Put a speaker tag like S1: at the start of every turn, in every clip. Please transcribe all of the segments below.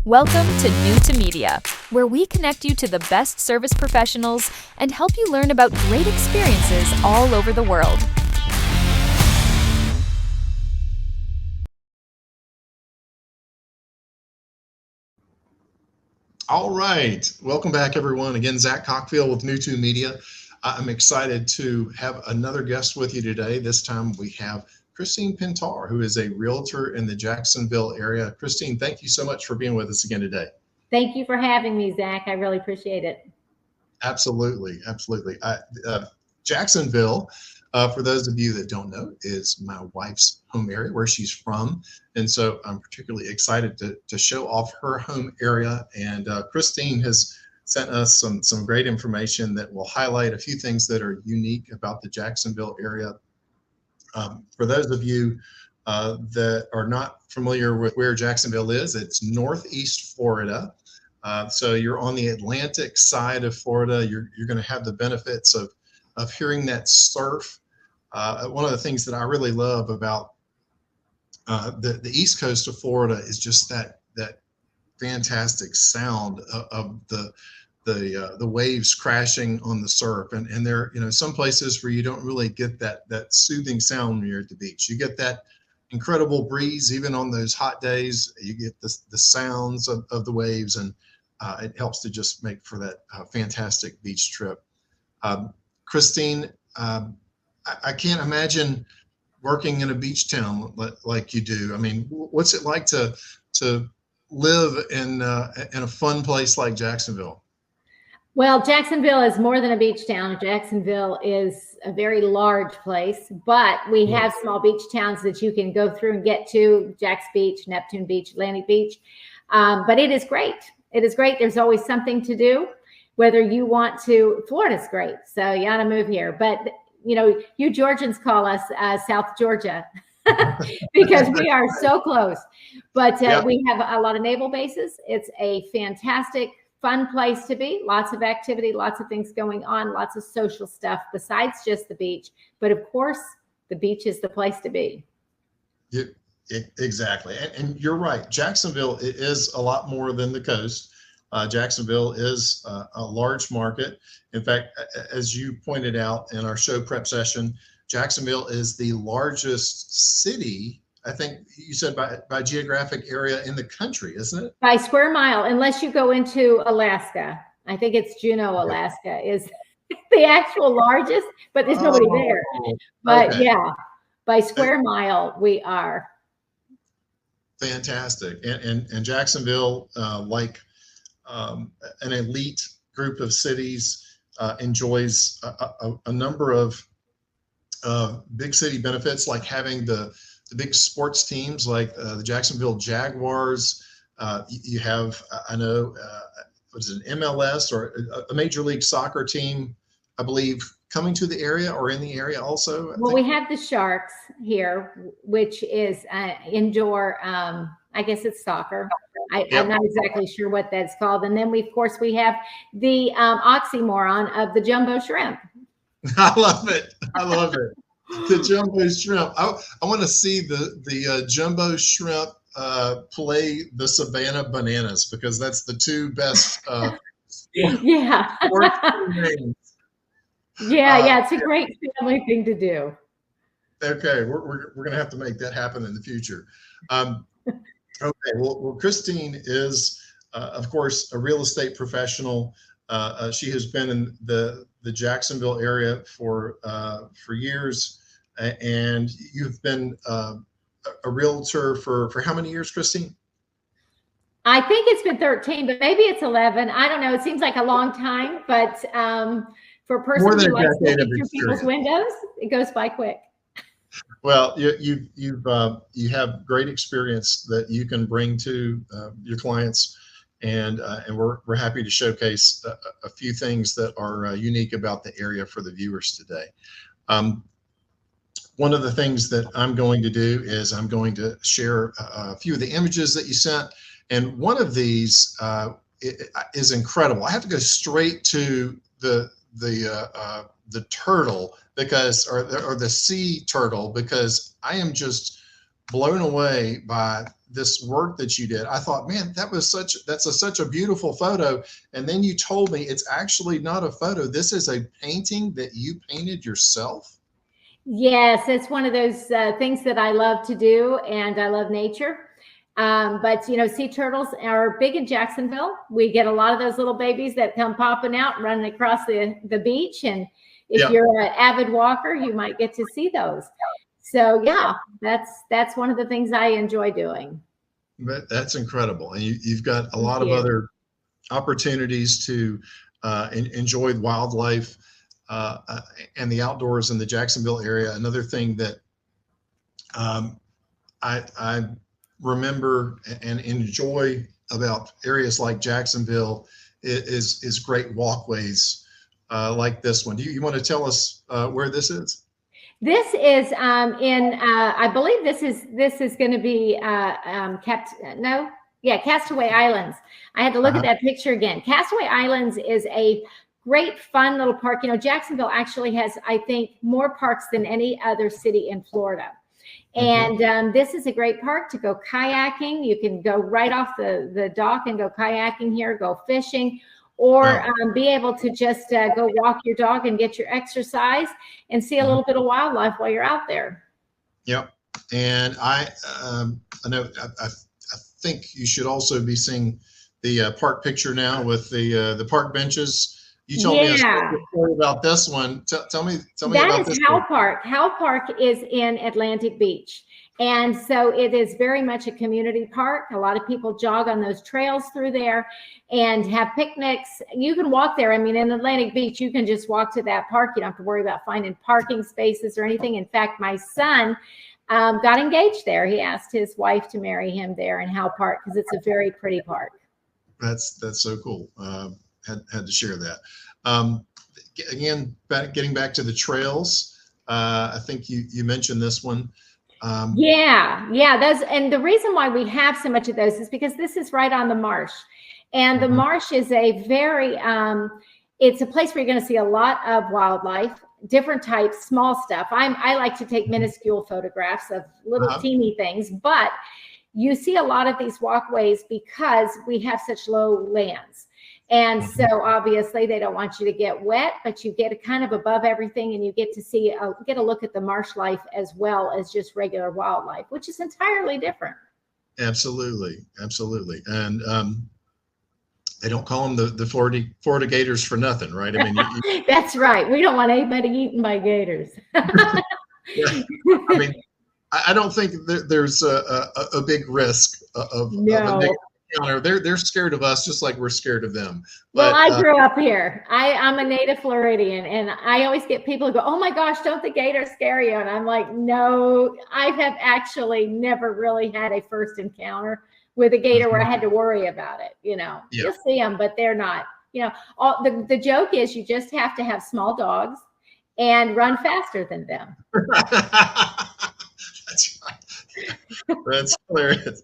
S1: Welcome to New to Media, where we connect you to the best service professionals and help you learn about great experiences all over the world.
S2: All right. Welcome back, everyone. Again, Zach Cofield with New to Media. I'm excited to have another guest with you today. This time we have Christine Pintar, who is a realtor in the Jacksonville area. Christine, thank you so much for being with us again today.
S3: Thank you for having me, Zach. I really appreciate it.
S2: Absolutely. Absolutely. Jacksonville, for those of you that don't know, is my wife's home area, where she's from. And so I'm particularly excited to show off her home area. And Christine has sent us some great information that will highlight a few things that are unique about the Jacksonville area. For those of you that are not familiar with where Jacksonville is, it's northeast Florida. So you're on the Atlantic side of Florida. You're going to have the benefits of hearing that surf. One of the things that I really love about the east coast of Florida is just that fantastic sound of the waves crashing on the surf, and there, some places where you don't really get that soothing sound when you're at the beach. You get that incredible breeze even on those hot days. You get the sounds of the waves, and it helps to just make for that fantastic beach trip. Christine, I can't imagine working in a beach town like you do. I mean, what's it like to live in a fun place like Jacksonville?
S3: Well, Jacksonville is more than a beach town. Jacksonville is a very large place, but we have small beach towns that you can go through and get to: Jack's Beach, Neptune Beach, Atlantic Beach. But it is great. It is great. There's always something to do. Whether you want to, Florida's great, so you ought to move here. But you Georgians call us South Georgia because we are so close. But we have a lot of naval bases. It's a fantastic, fun place to be. Lots of activity, lots of things going on, lots of social stuff besides just the beach. But of course, the beach is the place to be.
S2: Exactly. And you're right. Jacksonville is a lot more than the coast. Jacksonville is a large market. In fact, as you pointed out in our show prep session, Jacksonville is the largest city, I think you said by geographic area in the country, isn't it?
S3: By square mile, unless you go into Alaska. I think it's Juneau, Alaska is the actual largest, but there's nobody there. But yeah, by square mile, we are.
S2: Fantastic. And Jacksonville, like an elite group of cities, enjoys a number of big city benefits, like having the big sports teams like the Jacksonville Jaguars. You have, I know, what is it, an MLS or a Major League Soccer team, I believe, coming to the area or in the area also?
S3: Well, we have the Sharks here, which is indoor, I guess it's soccer. I'm not exactly sure what that's called. And then we have the oxymoron of the jumbo shrimp.
S2: I love it. The jumbo shrimp. I want to see the jumbo shrimp play the Savannah Bananas, because that's the two best sports names.
S3: Yeah, it's a great family thing to do.
S2: Okay, we're going to have to make that happen in the future. Okay, well, Christine is, of course, a real estate professional. She has been in the Jacksonville area for years, and you've been a realtor for how many years, Christine?
S3: I think it's been 13, but maybe it's 11. I don't know. It seems like a long time, but for a person who likes looking through people's windows, it goes by quick.
S2: Well, you have great experience that you can bring to your clients, and we're happy to showcase a few things that are unique about the area for the viewers today. One of the things that I'm going to do is I'm going to share a few of the images that you sent, and one of these is incredible. I have to go straight to the turtle, because or the sea turtle, because I am just blown away by this work that you did, I thought, man, that's such a beautiful photo. And then you told me it's actually not a photo. This is a painting that you painted yourself.
S3: Yes, it's one of those things that I love to do, and I love nature. But you know, sea turtles are big in Jacksonville. We get a lot of those little babies that come popping out and running across the beach. And if you're an avid walker, you might get to see those. So yeah, that's one of the things I enjoy doing.
S2: But that's incredible. And you've got a lot of other opportunities to enjoy wildlife and the outdoors in the Jacksonville area. Another thing that I remember and enjoy about areas like Jacksonville is great walkways like this one. Do you want to tell us where this is?
S3: This is I believe this is going to be Castaway Islands. I had to look at that picture again. Castaway Islands is a great, fun little park. You know, Jacksonville actually has, I think, more parks than any other city in Florida. And this is a great park to go kayaking. You can go right off the dock and go kayaking here, go fishing, or be able to just go walk your dog and get your exercise and see a little bit of wildlife while you're out there.
S2: Yep. And I know, I think you should also be seeing the park picture now with the park benches. You told me a story about this one. Tell me about this.
S3: That is Howe Park. Howe Park is in Atlantic Beach. And so it is very much a community park. A lot of people jog on those trails through there and have picnics. You can walk there. I mean, in Atlantic Beach, you can just walk to that park. You don't have to worry about finding parking spaces or anything. In fact, my son got engaged there. He asked his wife to marry him there in Howe Park because it's a very pretty park.
S2: That's so cool. Had to share that. Again, getting back to the trails, I think you mentioned this one.
S3: Those, and the reason why we have so much of those is because this is right on the marsh, and the marsh is a very it's a place where you're going to see a lot of wildlife, different types, small stuff. I like to take minuscule photographs of little teeny things, but you see a lot of these walkways because we have such low lands. And so obviously they don't want you to get wet, but you get kind of above everything, and you get to see, get a look at the marsh life as well as just regular wildlife, which is entirely different.
S2: Absolutely. Absolutely. And they don't call them the Florida gators for nothing, right? I mean,
S3: that's right. We don't want anybody eaten by gators.
S2: I mean, I don't think there's a big risk of a negative encounter. They're scared of us just like we're scared of them. But,
S3: well, I grew up here. I'm a native Floridian, and I always get people who go, "Oh my gosh, don't the gators scare you?" And I'm like, no, I have actually never really had a first encounter with a gator where I had to worry about it. You know, you'll see them, but they're not. You know, the joke is you just have to have small dogs and run faster than them.
S2: That's right. That's hilarious.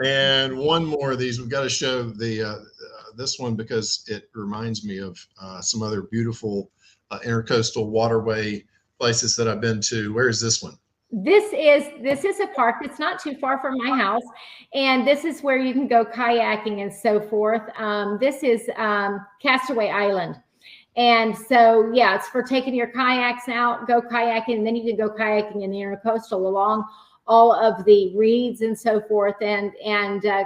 S2: And one more of these, we've got to show this one because it reminds me of some other beautiful intercoastal waterway places that I've been to. Where is this one?
S3: This is a park that's not too far from my house, and this is where you can go kayaking and so forth. This is Castaway Island. And so, yeah, it's for taking your kayaks out, go kayaking, and then you can go kayaking in the intercoastal along all of the reeds and so forth. And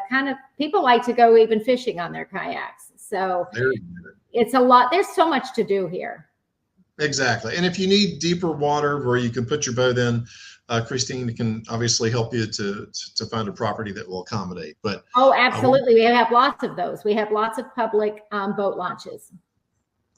S3: kind of people like to go even fishing on their kayaks. So it's a lot. There's so much to do here.
S2: Exactly. And if you need deeper water where you can put your boat in, Christine can obviously help you to find a property that will accommodate. But
S3: absolutely. We have lots of those. We have lots of public boat launches.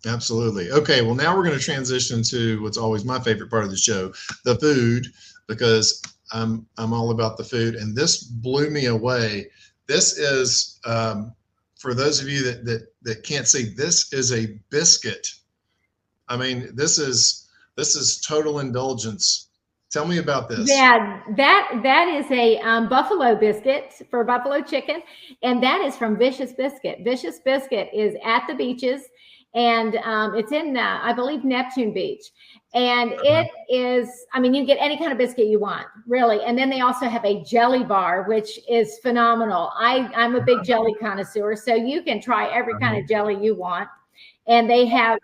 S2: Absolutely. Okay. Well, now we're going to transition to what's always my favorite part of the show, the food, because I'm all about the food. And this blew me away. This is, for those of you that can't see, this is a biscuit. I mean, this is total indulgence. Tell me about this.
S3: Yeah, that is a buffalo biscuit for buffalo chicken, and that is from Vicious Biscuit. Vicious Biscuit is at the beaches, and it's in, I believe, Neptune Beach. And it is, I mean, you can get any kind of biscuit you want, really. And then they also have a jelly bar, which is phenomenal. I'm a big jelly connoisseur, so you can try every kind of jelly you want. And they have,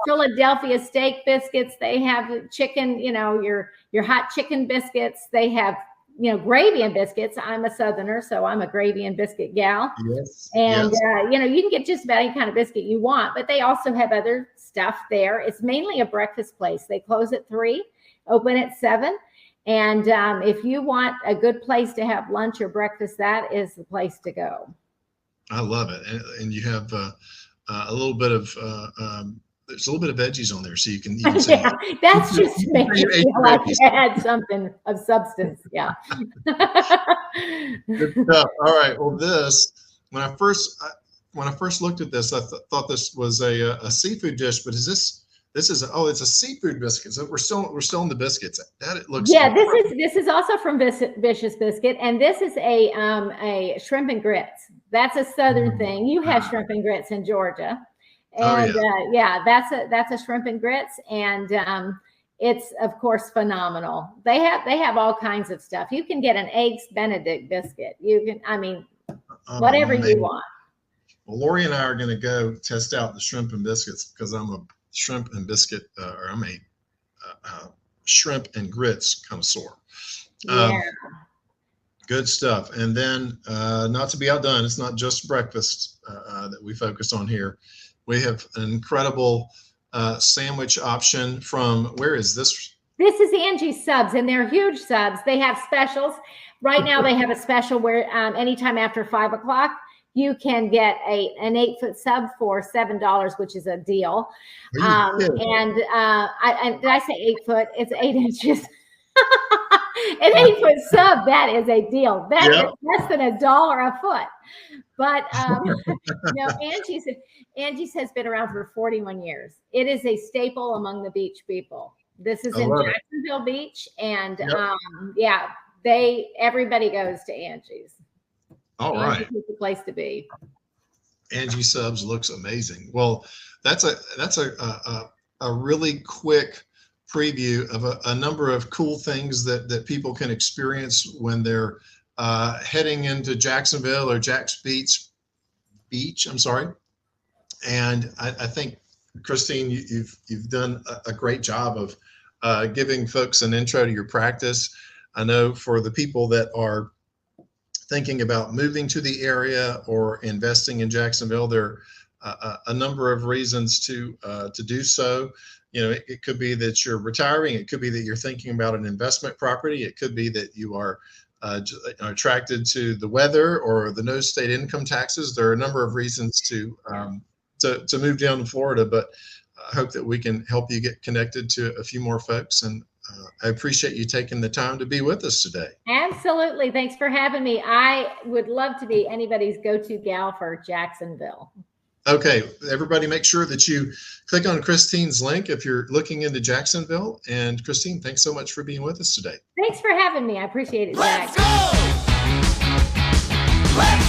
S3: Philadelphia steak biscuits. They have chicken, your hot chicken biscuits. They have, gravy and biscuits. I'm a Southerner, so I'm a gravy and biscuit gal.
S2: Yes.
S3: And,
S2: yes.
S3: You can get just about any kind of biscuit you want, but they also have other stuff there. It's mainly a breakfast place. They close at 3, open at 7. And if you want a good place to have lunch or breakfast, that is the place to go.
S2: I love it. And you have a little bit of, there's a little bit of veggies on there, so you can say,
S3: that's just making me feel like you had something of substance. Yeah.
S2: Good stuff. All right. Well, when I first looked at this, I thought this was a seafood dish, but it's a seafood biscuit. So we're still in the biscuits. That it looks.
S3: Yeah, this is also from Vicious Biscuit, and this is a shrimp and grits. That's a Southern thing. You have shrimp and grits in Georgia. And that's a shrimp and grits, and it's of course phenomenal. They have all kinds of stuff. You can get an eggs Benedict biscuit. Whatever you want.
S2: Well, Lori and I are going to go test out the shrimp and biscuits because I'm a shrimp and biscuit, or I'm a shrimp and grits connoisseur. Good stuff. And then, not to be outdone, it's not just breakfast that we focus on here. We have an incredible sandwich option from, where is this? This
S3: is Angie's Subs, and they're huge subs. They have specials. Right now they have a special where anytime after 5 o'clock, you can get an 8-foot sub for $7, which is a deal. Did I say 8 foot? It's 8 inches. An 8-foot sub, that is a deal. That is less than $1 a foot. But Angie's has been around for 41 years. It is a staple among the beach people. This is in Jacksonville Beach, and everybody goes to Angie's.
S2: All right,
S3: Angie's is the place to be.
S2: Angie Subs looks amazing. Well, that's a really quick preview of a number of cool things that people can experience when they're heading into Jacksonville or Jack's Beach. I'm sorry. And I think, Christine, you've done a great job of giving folks an intro to your practice. I know for the people that are thinking about moving to the area or investing in Jacksonville, there are a number of reasons to do so. It could be that you're retiring. It could be that you're thinking about an investment property. It could be that you are attracted to the weather or the no state income taxes. There are a number of reasons to move down to Florida, but I hope that we can help you get connected to a few more folks. And I appreciate you taking the time to be with us today.
S3: Absolutely. Thanks for having me. I would love to be anybody's go-to gal for Jacksonville.
S2: Okay, everybody make sure that you click on Christine's link if you're looking into Jacksonville. And Christine, thanks so much for being with us today.
S3: Thanks for having me. I appreciate it, Zach.
S4: Let's go! Let's